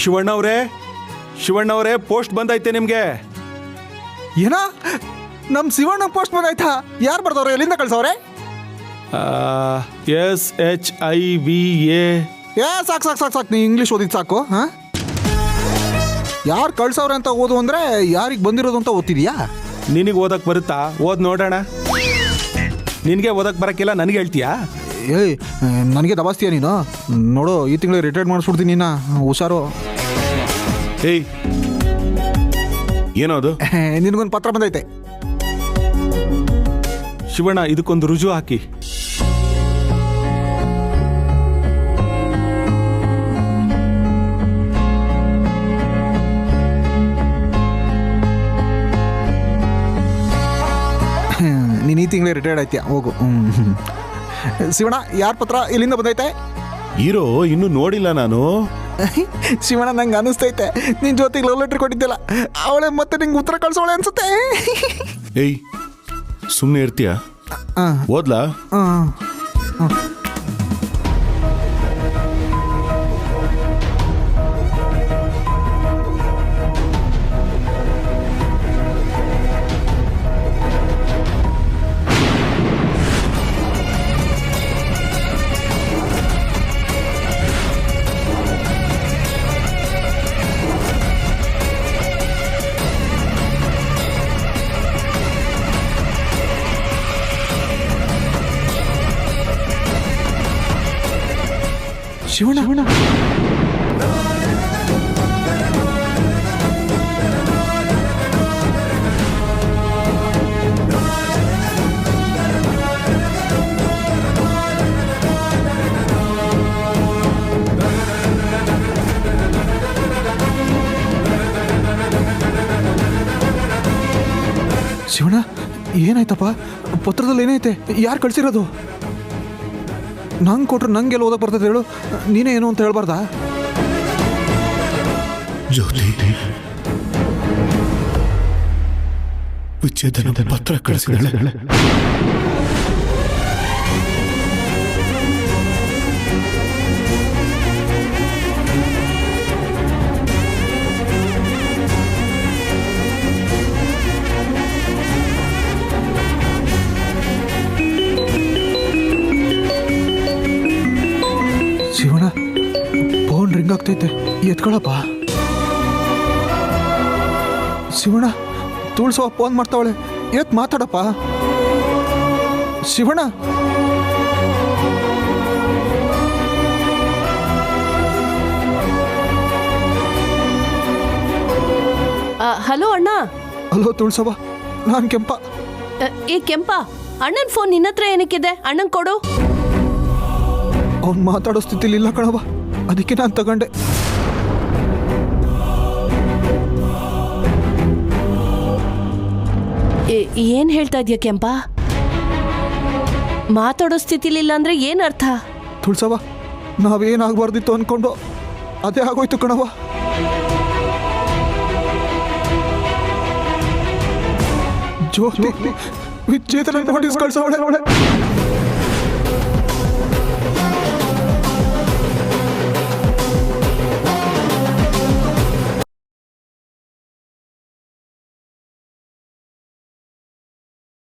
ಶಿವಣ್ಣವ್ರೆ post ಬಂದೈತೆ ನಿಮ್ಗೆ. ಏನ ನಮ್ಮ ಶಿವಣ್ಣ ಪೋಸ್ಟ್ ಬಂದಾಯ್ತಾ? ಯಾರು ಬರ್ದವ್ರೆ? ಎಲ್ಲಿಂದ ಕಳ್ಸವ್ರೆ? SHIVA. ಸಾಕು ನೀ ಇಂಗ್ಲೀಷ್ ಓದಿದ್ ಸಾಕು. ಯಾರು ಕಳ್ಸವ್ರೆ ಅಂತ ಓದು ಅಂದ್ರೆ ಯಾರಿಗೆ ಬಂದಿರೋದು ಅಂತ ಓದ್ತಿದ್ಯಾ? ನಿನಗೆ ಓದಕ್ ಬರುತ್ತಾ? ಓದ್ ನೋಡೋಣ. ನಿನಗೆ ಓದಕ್ ಬರಕ್ಕಿಲ್ಲ, ನನಗೆ ಹೇಳ್ತೀಯಾ? ಏಯ್, ನನಗೆ ದಬಾಸ್ತೀಯ ನೀನು? ನೋಡು, ಈ ತಿಂಗಳು ರಿಟೈರ್ಡ್ ಮಾಡಿಸ್ಬಿಡ್ತೀನಿ ನಿನ್ನ. ಹುಷಾರು. ಏಯ್, ಏನೋದು? ನಿನಗೊಂದು ಪತ್ರ ಬಂದೈತೆ. ಶಿವಣ್ಣ, ಇದಕ್ಕೊಂದು ರುಜು ಹಾಕಿ. ನೀನು ಈ ತಿಂಗಳೇ ರಿಟೈರ್ಡ್ ಆಯ್ತೀಯ, ಹೋಗು. ಶಿವಣ್ಣ, ಯಾರ ಪತ್ರ ಎಲ್ಲಿಂದ ಬಂದೈತೆ? ಹೀರೋ ಇನ್ನೂ ನೋಡಿಲ್ಲ ನಾನು. ಶಿವಣ್ಣ, ನಂಗೆ ಅನಿಸ್ತೈತೆ ನಿನ್ನ ಜೊತೆಗೆ ಲವ್ ಲೆಟರ್ ಕೊಟ್ಟಿದ್ದೆಲ್ಲ ಅವಳೆ ಮತ್ತೆ ನಿಂಗೆ ಉತ್ತರ ಕಳ್ಸೋಳೆ ಅನ್ಸುತ್ತೆ. ಏಯ್, ಸುಮ್ಮನೆ ಇರ್ತೀಯ? ಓದ್ಲಾ? ಶಿವಣ್ಣ, ಶಿವಣ್ಣ, ಏನಾಯ್ತಪ್ಪ? ಪತ್ರದಲ್ಲಿ ಏನೈತೆ? ಯಾರು ಕಳ್ಸಿರೋದು? ನಂಗೆ ಕೊಟ್ರೆ ನಂಗೆಲ್ಲ ಓದಕ್ಕೆ ಬರ್ತದೆ ಹೇಳು? ನೀನೇ ಏನು ಅಂತ ಹೇಳ್ಬಾರ್ದಾ? ಜ್ಯೋತಿ ವಿಚ್ಛೇದನ ಪತ್ರ ಕಳಿಸಿದಳೆ. ಶಿವಣ್ಣ, ಫೋನ್ ರಿಂಗ್ ಆಗ್ತೈತೆ, ಎತ್ಕೊಳಪ್ಪ. ಶಿವಣ್ಣ, ತುಳ್ಸೋ ಫೋನ್ ಮಾಡ್ತಾವಳೆ, ಎತ್ ಮಾತಾಡಪ್ಪ. ಶಿವಣ್ಣ, ಹಲೋ ಅಣ್ಣ. ಹಲೋ ತುಳ್ಸವ್ವ, ನಾನು ಕೆಂಪ. ಏ ಕೆಂಪ, ಅಣ್ಣನ ಫೋನ್ ನಿನ್ನ ಹತ್ರ ಏನಕ್ಕಿದೆ? ಅಣ್ಣನ್ ಕೊಡು. ಅವ್ನು ಮಾತಾಡೋ ಸ್ಥಿತಿಲಿ ಇಲ್ಲ ಕಣವ, ಅದಕ್ಕೆ ನಾನು ತಗೊಂಡೆ. ಏನ್ ಹೇಳ್ತಾ ಇದೀಯ ಕೆಂಪ? ಮಾತಾಡೋ ಸ್ಥಿತಿಲಿಲ್ಲ ಅಂದ್ರೆ ಏನ್ ಅರ್ಥ? ತುಳ್ಸವ್ವ, ನಾವೇನಾಗಬಾರ್ದಿತ್ತು ಅನ್ಕೊಂಡು ಅದೇ ಆಗೋಯ್ತು ಕಣವ. ಜ್ಯೋತಿ ವಿಚ್ಛೇದನ ನೋಟಿಸ್ ಕಳ್ಸವಳೆ.